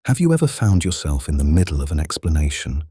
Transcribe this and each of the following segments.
Have you ever found yourself in the middle of an explanation?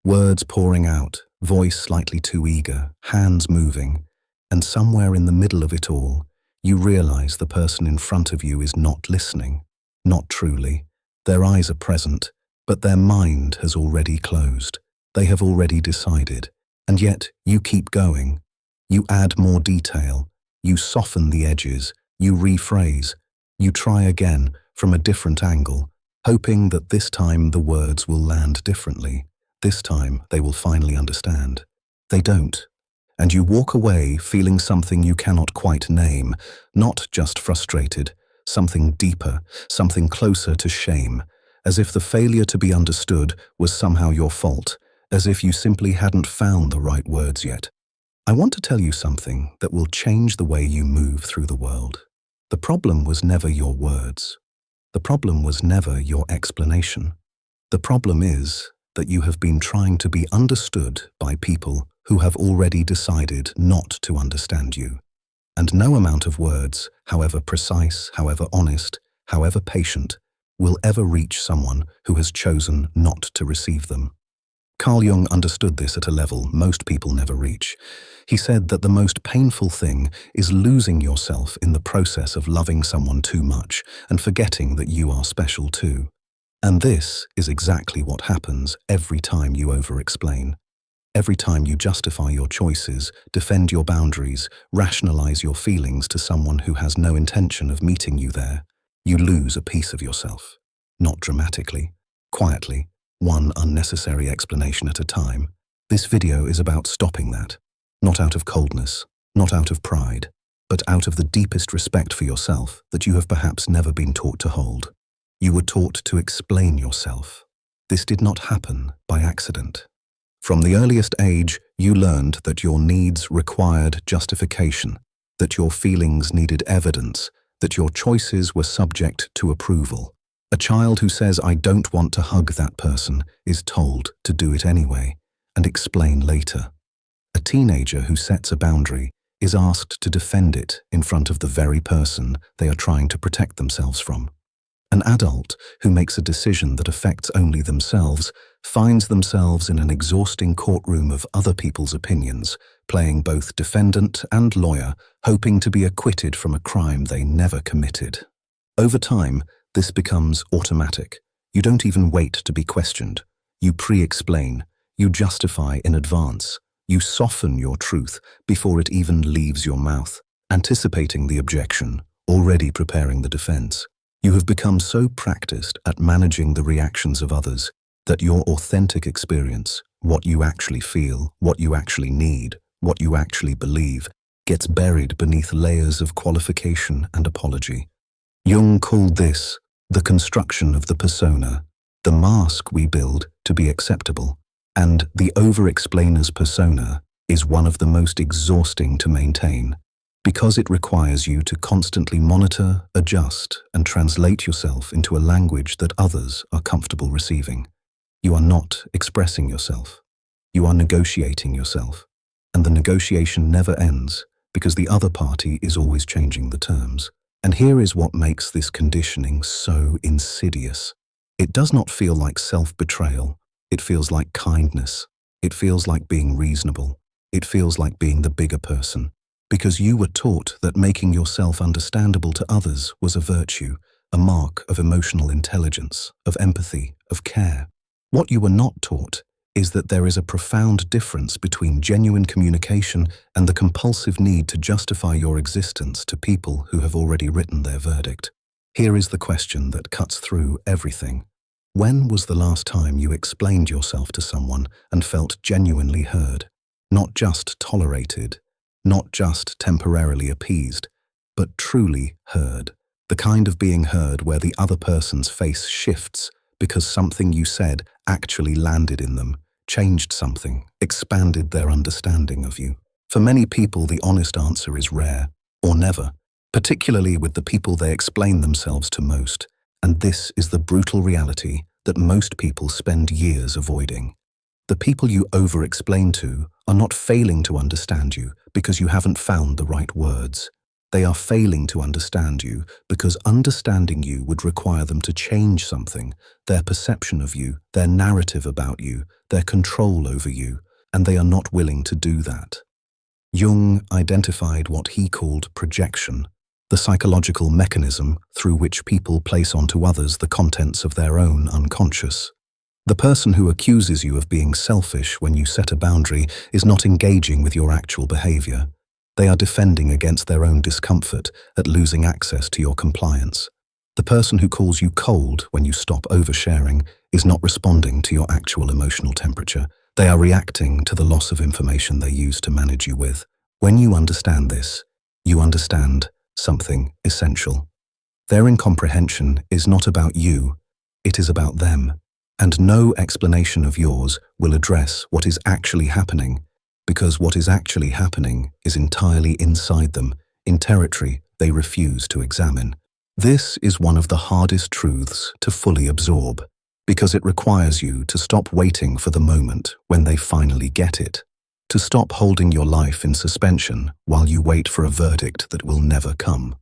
Words pouring out, voice slightly too eager, hands moving, and somewhere in the middle of it all, you realize the person in front of you is not listening, not truly. Their eyes are present, but their mind has already closed. They have already decided, and yet you keep going. You add more detail, you soften the edges, you rephrase, you try again from a different angle, hoping that this time the words will land differently. This time they will finally understand. They don't. And you walk away feeling something you cannot quite name, not just frustrated, something deeper, something closer to shame, as if the failure to be understood was somehow your fault, as if you simply hadn't found the right words yet. I want to tell you something that will change the way you move through the world. The problem was never your words. The problem was never your explanation. The problem is that you have been trying to be understood by people who have already decided not to understand you. And no amount of words, however precise, however honest, however patient, will ever reach someone who has chosen not to receive them. Carl Jung understood this at a level most people never reach. He said that the most painful thing is losing yourself in the process of loving someone too much and forgetting that you are special too. And this is exactly what happens every time you over-explain. Every time you justify your choices, defend your boundaries, rationalize your feelings to someone who has no intention of meeting you there, you lose a piece of yourself. Not dramatically, quietly, one unnecessary explanation at a time. This video is about stopping that. Not out of coldness, not out of pride, but out of the deepest respect for yourself that you have perhaps never been taught to hold. You were taught to explain yourself. This did not happen by accident. From the earliest age, you learned that your needs required justification, that your feelings needed evidence, that your choices were subject to approval. A child who says, "I don't want to hug that person," is told to do it anyway and explain later. A teenager who sets a boundary is asked to defend it in front of the very person they are trying to protect themselves from. An adult who makes a decision that affects only themselves finds themselves in an exhausting courtroom of other people's opinions, playing both defendant and lawyer, hoping to be acquitted from a crime they never committed. Over time, this becomes automatic. You don't even wait to be questioned. You pre-explain. You justify in advance. You soften your truth before it even leaves your mouth, anticipating the objection, already preparing the defense. You have become so practiced at managing the reactions of others that your authentic experience, what you actually feel, what you actually need, what you actually believe, gets buried beneath layers of qualification and apology. Jung called this the construction of the persona, the mask we build to be acceptable. And the over-explainer's persona is one of the most exhausting to maintain, because it requires you to constantly monitor, adjust, and translate yourself into a language that others are comfortable receiving. You are not expressing yourself. You are negotiating yourself. And the negotiation never ends, because the other party is always changing the terms. And here is what makes this conditioning so insidious. It does not feel like self-betrayal. It feels like kindness. It feels like being reasonable. It feels like being the bigger person. Because you were taught that making yourself understandable to others was a virtue, a mark of emotional intelligence, of empathy, of care. What you were not taught is that there is a profound difference between genuine communication and the compulsive need to justify your existence to people who have already written their verdict. Here is the question that cuts through everything. When was the last time you explained yourself to someone and felt genuinely heard? Not just tolerated, not just temporarily appeased, but truly heard. The kind of being heard where the other person's face shifts because something you said actually landed in them, changed something, expanded their understanding of you. For many people, the honest answer is rare or never, particularly with the people they explain themselves to most. And this is the brutal reality that most people spend years avoiding. The people you over-explain to are not failing to understand you because you haven't found the right words. They are failing to understand you because understanding you would require them to change something, their perception of you, their narrative about you, their control over you, and they are not willing to do that. Jung identified what he called projection, the psychological mechanism through which people place onto others the contents of their own unconscious. The person who accuses you of being selfish when you set a boundary is not engaging with your actual behavior. They are defending against their own discomfort at losing access to your compliance. The person who calls you cold when you stop oversharing is not responding to your actual emotional temperature. They are reacting to the loss of information they use to manage you with. When you understand this, you understand something essential. Their incomprehension is not about you, it is about them. And no explanation of yours will address what is actually happening, because what is actually happening is entirely inside them, in territory they refuse to examine. This is one of the hardest truths to fully absorb, because it requires you to stop waiting for the moment when they finally get it, to stop holding your life in suspension while you wait for a verdict that will never come,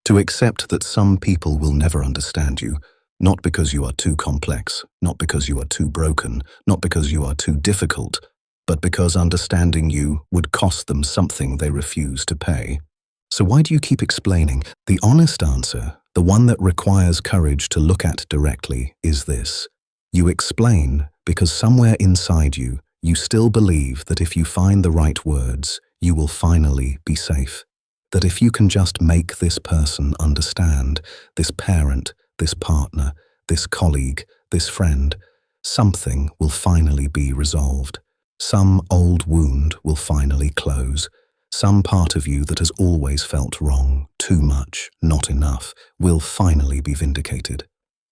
to accept that some people will never understand you, not because you are too complex, not because you are too broken, not because you are too difficult, but because understanding you would cost them something they refuse to pay. So why do you keep explaining? The honest answer, the one that requires courage to look at directly, is this. You explain because somewhere inside you, you still believe that if you find the right words, you will finally be safe. That if you can just make this person understand, this parent, this partner, this colleague, this friend, something will finally be resolved. Some old wound will finally close. Some part of you that has always felt wrong, too much, not enough, will finally be vindicated.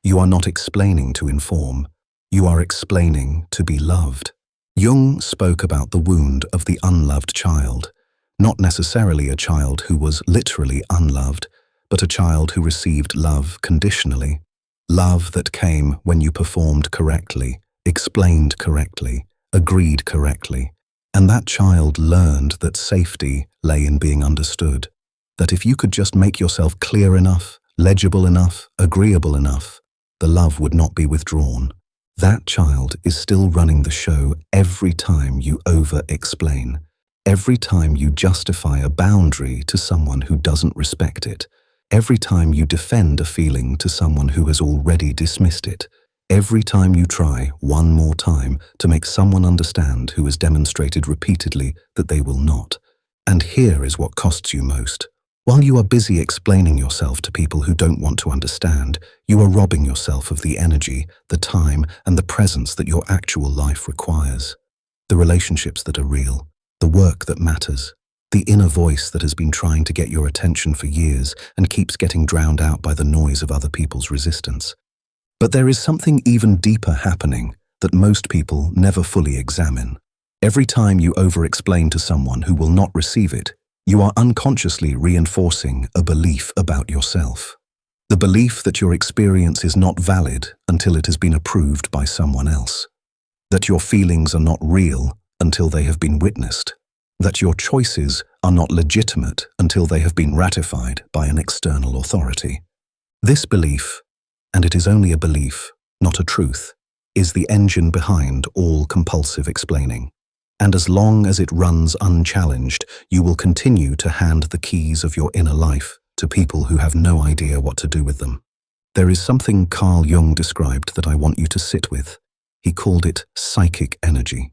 You are not explaining to inform. You are explaining to be loved. Jung spoke about the wound of the unloved child, not necessarily a child who was literally unloved, but a child who received love conditionally. Love that came when you performed correctly, explained correctly, agreed correctly. And that child learned that safety lay in being understood. That if you could just make yourself clear enough, legible enough, agreeable enough, the love would not be withdrawn. That child is still running the show every time you over-explain, every time you justify a boundary to someone who doesn't respect it, every time you defend a feeling to someone who has already dismissed it, every time you try one more time to make someone understand who has demonstrated repeatedly that they will not. And here is what costs you most. While you are busy explaining yourself to people who don't want to understand, you are robbing yourself of the energy, the time, and the presence that your actual life requires. The relationships that are real, the work that matters, the inner voice that has been trying to get your attention for years and keeps getting drowned out by the noise of other people's resistance. But there is something even deeper happening that most people never fully examine. Every time you over-explain to someone who will not receive it, you are unconsciously reinforcing a belief about yourself. The belief that your experience is not valid until it has been approved by someone else. That your feelings are not real until they have been witnessed. That your choices are not legitimate until they have been ratified by an external authority. This belief, and it is only a belief, not a truth, is the engine behind all compulsive explaining. And as long as it runs unchallenged, you will continue to hand the keys of your inner life to people who have no idea what to do with them. There is something Carl Jung described that I want you to sit with. He called it psychic energy,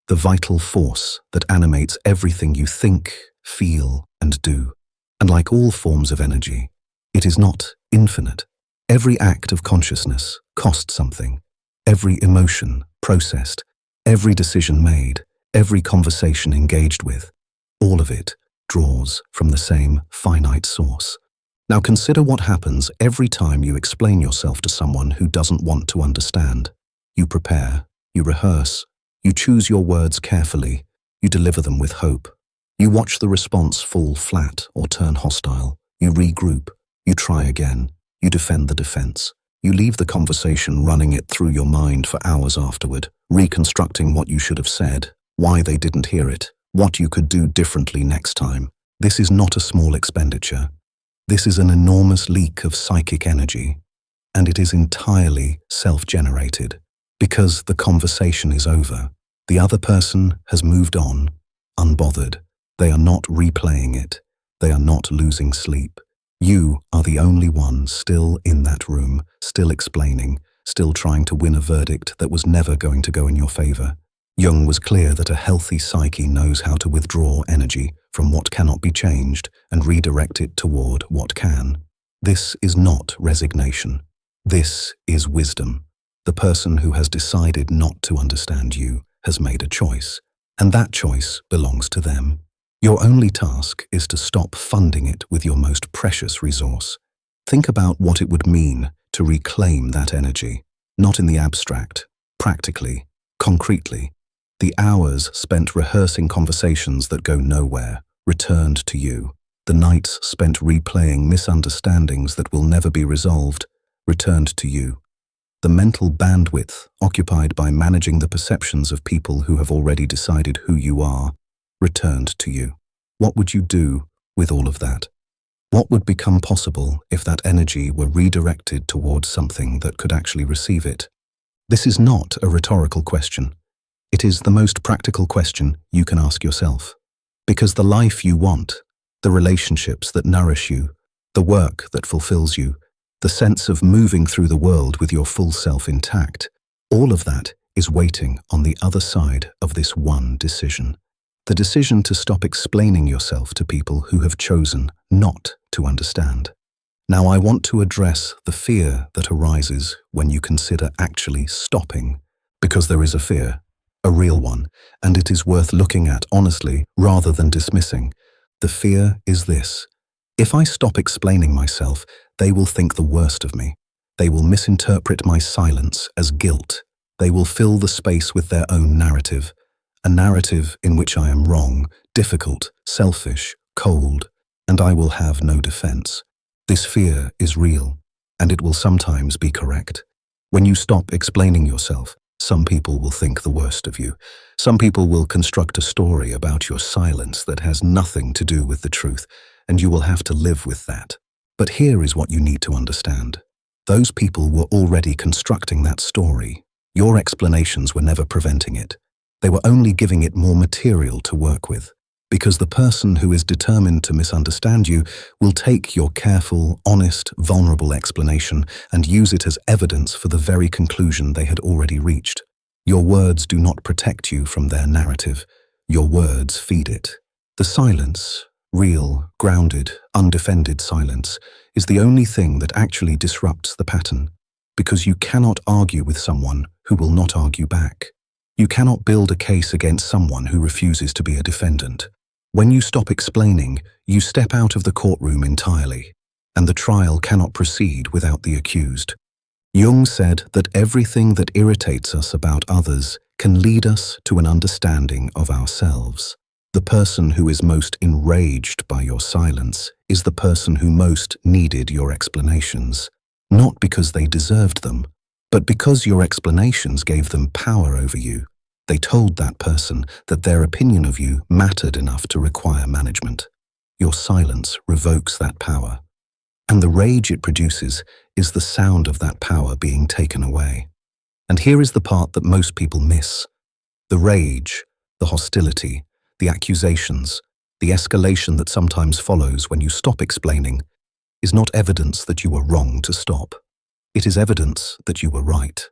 the vital force that animates everything you think, feel, and do. And like all forms of energy, it is not infinite. Every act of consciousness costs something. Every emotion processed, every decision made, every conversation engaged with, all of it draws from the same finite source. Now consider what happens every time you explain yourself to someone who doesn't want to understand. You prepare, you rehearse, you choose your words carefully, you deliver them with hope. You watch the response fall flat or turn hostile. You regroup, you try again, you defend the defense. You leave the conversation running it through your mind for hours afterward, reconstructing what you should have said, why they didn't hear it, what you could do differently next time. This is not a small expenditure. This is an enormous leak of psychic energy, and it is entirely self-generated because the conversation is over. The other person has moved on, unbothered. They are not replaying it. They are not losing sleep. You are the only one still in that room, still explaining, still trying to win a verdict that was never going to go in your favor. Jung was clear that a healthy psyche knows how to withdraw energy from what cannot be changed and redirect it toward what can. This is not resignation. This is wisdom. The person who has decided not to understand you has made a choice, and that choice belongs to them. Your only task is to stop funding it with your most precious resource. Think about what it would mean to reclaim that energy, not in the abstract, practically, concretely. The hours spent rehearsing conversations that go nowhere, returned to you. The nights spent replaying misunderstandings that will never be resolved, returned to you. The mental bandwidth occupied by managing the perceptions of people who have already decided who you are, returned to you. What would you do with all of that? What would become possible if that energy were redirected towards something that could actually receive it? This is not a rhetorical question. It is the most practical question you can ask yourself. Because the life you want, the relationships that nourish you, the work that fulfills you, the sense of moving through the world with your full self intact, all of that is waiting on the other side of this one decision. The decision to stop explaining yourself to people who have chosen not to understand. Now I want to address the fear that arises when you consider actually stopping, because there is a fear, a real one, and it is worth looking at honestly rather than dismissing. The fear is this: if I stop explaining myself, they will think the worst of me. They will misinterpret my silence as guilt. They will fill the space with their own narrative, a narrative in which I am wrong, difficult, selfish, cold, and I will have no defense. This fear is real, and it will sometimes be correct. When you stop explaining yourself, some people will think the worst of you. Some people will construct a story about your silence that has nothing to do with the truth, and you will have to live with that. But here is what you need to understand. Those people were already constructing that story. Your explanations were never preventing it. They were only giving it more material to work with. Because the person who is determined to misunderstand you will take your careful, honest, vulnerable explanation and use it as evidence for the very conclusion they had already reached. Your words do not protect you from their narrative. Your words feed it. The silence, real, grounded, undefended silence, is the only thing that actually disrupts the pattern. Because you cannot argue with someone who will not argue back. You cannot build a case against someone who refuses to be a defendant. When you stop explaining, you step out of the courtroom entirely, and the trial cannot proceed without the accused. Jung said that everything that irritates us about others can lead us to an understanding of ourselves. The person who is most enraged by your silence is the person who most needed your explanations, not because they deserved them, but because your explanations gave them power over you. They told that person that their opinion of you mattered enough to require management. Your silence revokes that power. And the rage it produces is the sound of that power being taken away. And here is the part that most people miss. The rage, the hostility, the accusations, the escalation that sometimes follows when you stop explaining is not evidence that you were wrong to stop. It is evidence that you were right.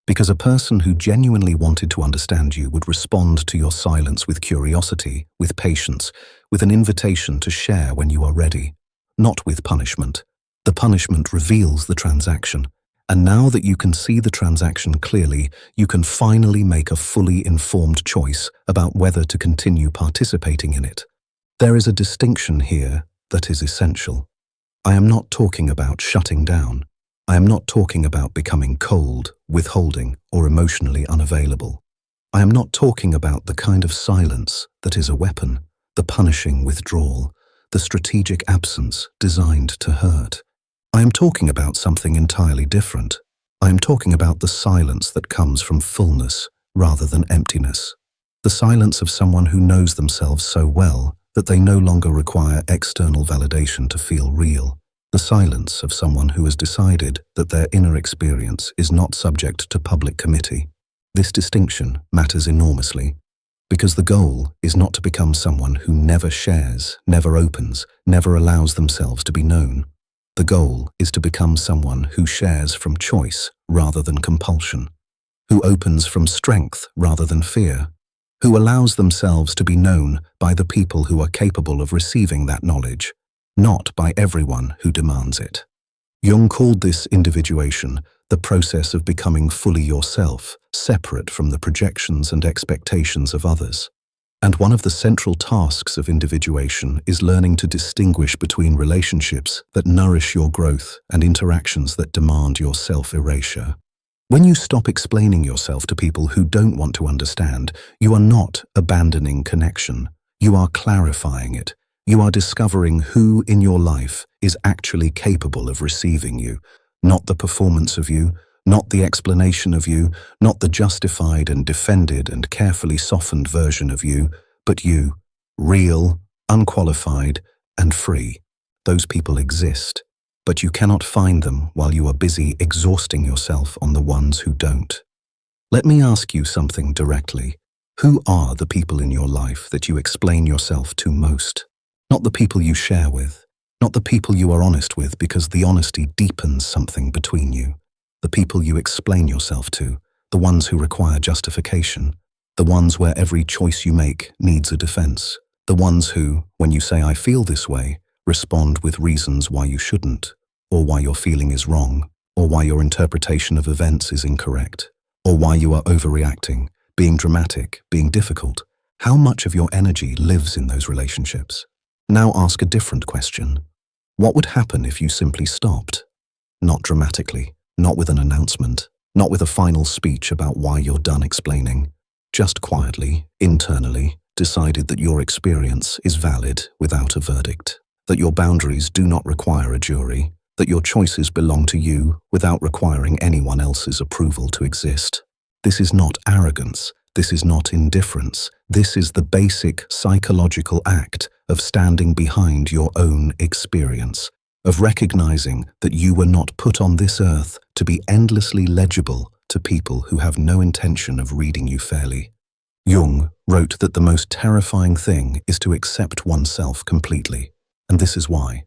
Because a person who genuinely wanted to understand you would respond to your silence with curiosity, with patience, with an invitation to share when you are ready, not with punishment. The punishment reveals the transaction, and now that you can see the transaction clearly, you can finally make a fully informed choice about whether to continue participating in it. There is a distinction here that is essential. I am not talking about shutting down. I am not talking about becoming cold, withholding, or emotionally unavailable. I am not talking about the kind of silence that is a weapon, the punishing withdrawal, the strategic absence designed to hurt. I am talking about something entirely different. I am talking about the silence that comes from fullness rather than emptiness. The silence of someone who knows themselves so well that they no longer require external validation to feel real. The silence of someone who has decided that their inner experience is not subject to public committee. This distinction matters enormously, because the goal is not to become someone who never shares, never opens, never allows themselves to be known. The goal is to become someone who shares from choice rather than compulsion, who opens from strength rather than fear, who allows themselves to be known by the people who are capable of receiving that knowledge, not by everyone who demands it. Jung called this individuation the process of becoming fully yourself, separate from the projections and expectations of others. And one of the central tasks of individuation is learning to distinguish between relationships that nourish your growth and interactions that demand your self-erasure. When you stop explaining yourself to people who don't want to understand, you are not abandoning connection. You are clarifying it. You are discovering who in your life is actually capable of receiving you, not the performance of you, not the explanation of you, not the justified and defended and carefully softened version of you, but you, real, unqualified, and free. Those people exist, but you cannot find them while you are busy exhausting yourself on the ones who don't. Let me ask you something directly. Who are the people in your life that you explain yourself to most? Not the people you share with, not the people you are honest with because the honesty deepens something between you. The people you explain yourself to, the ones who require justification, the ones where every choice you make needs a defense, the ones who, when you say "I feel this way," respond with reasons why you shouldn't, or why your feeling is wrong, or why your interpretation of events is incorrect, or why you are overreacting, being dramatic, being difficult. How much of your energy lives in those relationships? Now ask a different question. What would happen if you simply stopped? Not dramatically, not with an announcement, not with a final speech about why you're done explaining. Just quietly, internally, decided that your experience is valid without a verdict, that your boundaries do not require a jury, that your choices belong to you without requiring anyone else's approval to exist. This is not arrogance. This is not indifference. This is the basic psychological act of standing behind your own experience, of recognizing that you were not put on this earth to be endlessly legible to people who have no intention of reading you fairly. Jung wrote that the most terrifying thing is to accept oneself completely. And this is why.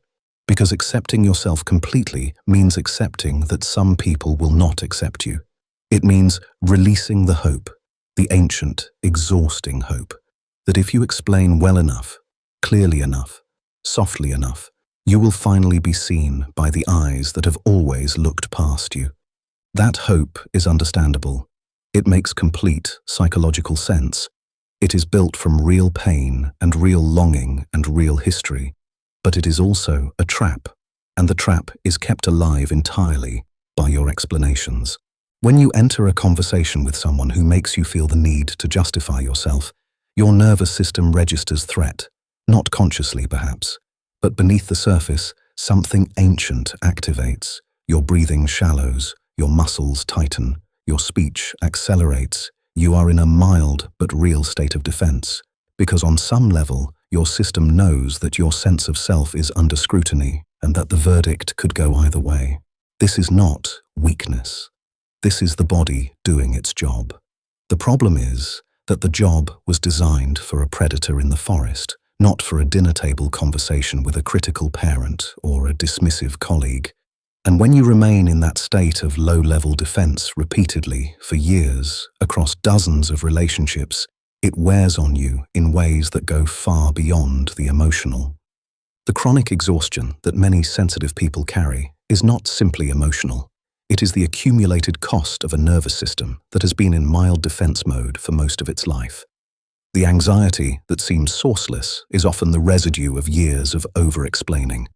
Because accepting yourself completely means accepting that some people will not accept you. It means releasing the hope, the ancient, exhausting hope, that if you explain well enough, clearly enough, softly enough, you will finally be seen by the eyes that have always looked past you. That hope is understandable. It makes complete psychological sense. It is built from real pain and real longing and real history. But it is also a trap, and the trap is kept alive entirely by your explanations. When you enter a conversation with someone who makes you feel the need to justify yourself, your nervous system registers threat, not consciously perhaps, but beneath the surface, something ancient activates. Your breathing shallows, your muscles tighten, your speech accelerates. You are in a mild but real state of defense, because on some level, your system knows that your sense of self is under scrutiny and that the verdict could go either way. This is not weakness. This is the body doing its job. The problem is that the job was designed for a predator in the forest, not for a dinner table conversation with a critical parent or a dismissive colleague. And when you remain in that state of low-level defense repeatedly for years across dozens of relationships, it wears on you in ways that go far beyond the emotional. The chronic exhaustion that many sensitive people carry is not simply emotional. It is the accumulated cost of a nervous system that has been in mild defense mode for most of its life. The anxiety that seems sourceless is often the residue of years of over-explaining,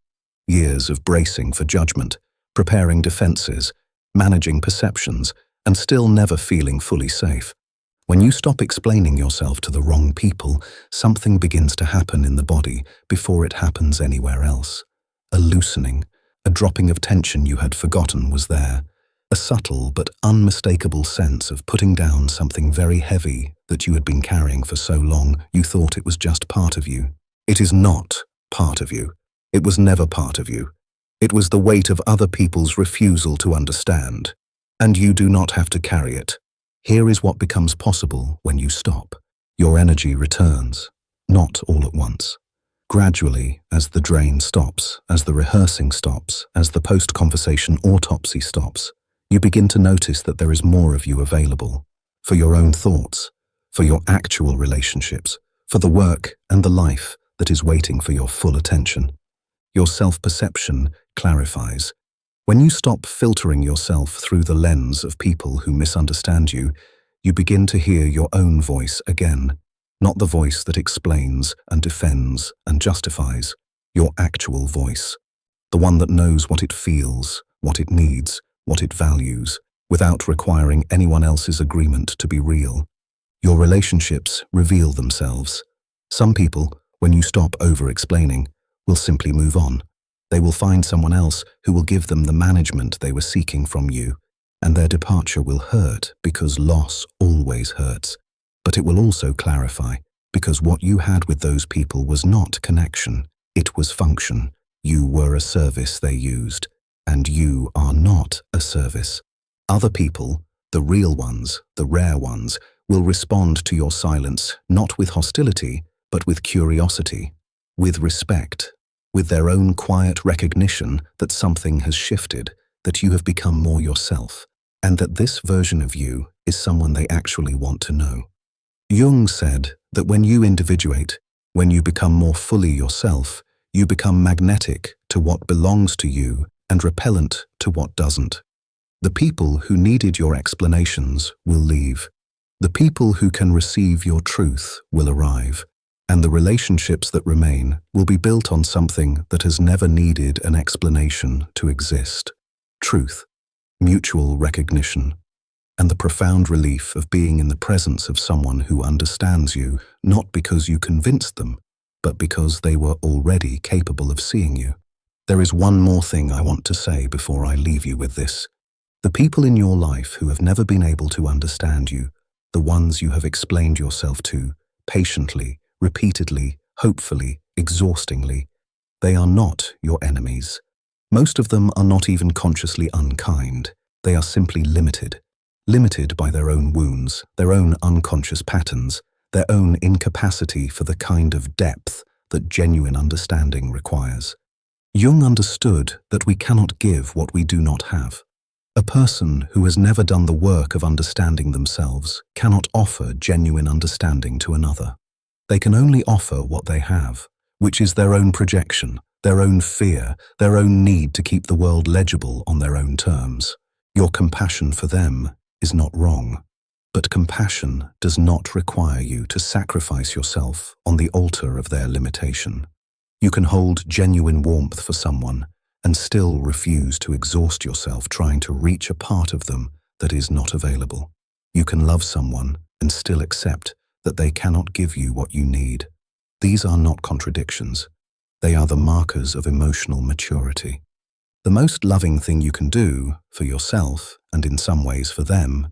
years of bracing for judgment, preparing defenses, managing perceptions, and still never feeling fully safe. When you stop explaining yourself to the wrong people, something begins to happen in the body before it happens anywhere else. A loosening, a dropping of tension you had forgotten was there, a subtle but unmistakable sense of putting down something very heavy that you had been carrying for so long you thought it was just part of you. It is not part of you. It was never part of you. It was the weight of other people's refusal to understand. And you do not have to carry it. Here is what becomes possible when you stop. Your energy returns, not all at once. Gradually, as the drain stops, as the rehearsing stops, as the post-conversation autopsy stops, you begin to notice that there is more of you available. For your own thoughts, for your actual relationships, for the work and the life that is waiting for your full attention. Your self-perception clarifies. When you stop filtering yourself through the lens of people who misunderstand you, you begin to hear your own voice again, not the voice that explains and defends and justifies, your actual voice, the one that knows what it feels, what it needs, what it values, without requiring anyone else's agreement to be real. Your relationships reveal themselves. Some people, when you stop over-explaining, will simply move on. They will find someone else who will give them the management they were seeking from you, and their departure will hurt because loss always hurts. But it will also clarify, because what you had with those people was not connection, it was function. You were a service they used, and you are not a service. Other people, the real ones, the rare ones, will respond to your silence not with hostility, but with curiosity, with respect, with their own quiet recognition that something has shifted, that you have become more yourself, and that this version of you is someone they actually want to know. Jung said that when you individuate, when you become more fully yourself, you become magnetic to what belongs to you and repellent to what doesn't. The people who needed your explanations will leave. The people who can receive your truth will arrive, and the relationships that remain will be built on something that has never needed an explanation to exist. Truth, mutual recognition, and the profound relief of being in the presence of someone who understands you, not because you convinced them, but because they were already capable of seeing you. There is one more thing I want to say before I leave you with this. The people in your life who have never been able to understand you, the ones you have explained yourself to, patiently, repeatedly, hopefully, exhaustingly, they are not your enemies. Most of them are not even consciously unkind. They are simply limited by their own wounds, their own unconscious patterns, their own incapacity for the kind of depth that genuine understanding requires. Jung understood that we cannot give what we do not have. A person who has never done the work of understanding themselves cannot offer genuine understanding to another. They can only offer what they have, which is their own projection, their own fear, their own need to keep the world legible on their own terms. Your compassion for them is not wrong, but compassion does not require you to sacrifice yourself on the altar of their limitation. You can hold genuine warmth for someone and still refuse to exhaust yourself trying to reach a part of them that is not available. You can love someone and still accept that they cannot give you what you need. These are not contradictions. They are the markers of emotional maturity. The most loving thing you can do for yourself, and in some ways for them,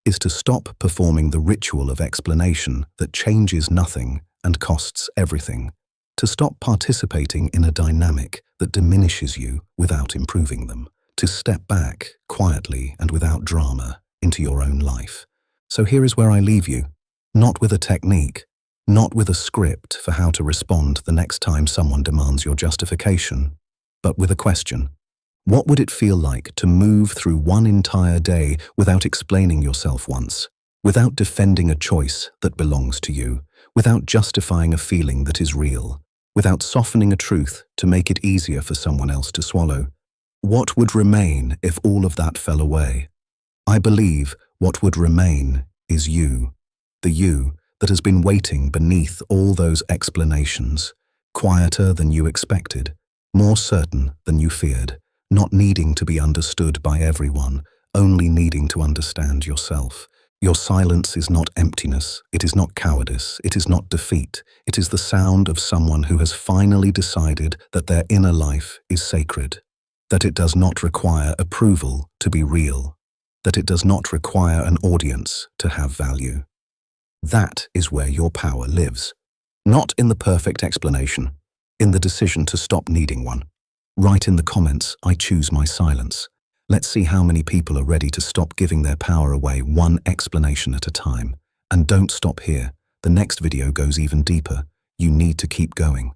is to stop performing the ritual of explanation that changes nothing and costs everything, to stop participating in a dynamic that diminishes you without improving them, to step back quietly and without drama into your own life. So here is where I leave you, not with a technique, not with a script for how to respond the next time someone demands your justification, but with a question. What would it feel like to move through one entire day without explaining yourself once, without defending a choice that belongs to you, without justifying a feeling that is real, without softening a truth to make it easier for someone else to swallow? What would remain if all of that fell away? I believe what would remain is you, the you that has been waiting beneath all those explanations, quieter than you expected, more certain than you feared, not needing to be understood by everyone, only needing to understand yourself. Your silence is not emptiness, it is not cowardice, it is not defeat. It is the sound of someone who has finally decided that their inner life is sacred, that it does not require approval to be real, that it does not require an audience to have value. That is where your power lives. Not in the perfect explanation, in the decision to stop needing one. Write in the comments, I choose my silence. Let's see how many people are ready to stop giving their power away one explanation at a time. And don't stop here. The next video goes even deeper. You need to keep going.